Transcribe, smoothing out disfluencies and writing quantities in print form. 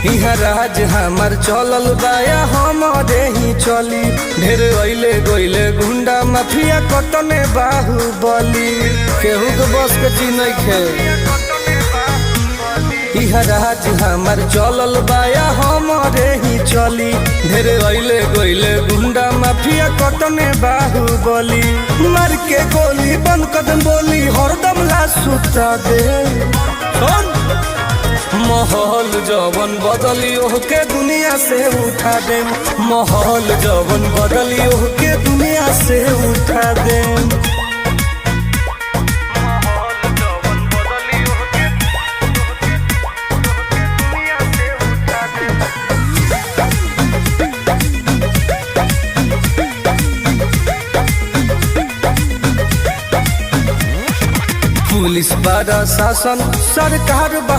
इहाँ राज हमार चलल बाया हमारे ही चली। ढेर अइले गइले गुंडा माफिया कटने बाहुबली, केहू के बस के चीज नइखे। इहाँ राज हमार चलल बाया हमारे ही चली। ढेर अइले गइले गुंडा माफिया कटने बाहुबली, मार के गोली बंद कदम बोली हरदम ला सुता दे। माहौल जवन बदली ओहके दुनिया से उठा दे। माहौल जवन बदली ओहके दुनिया से उठा दे। पुलिस प्रशासन सरकार बा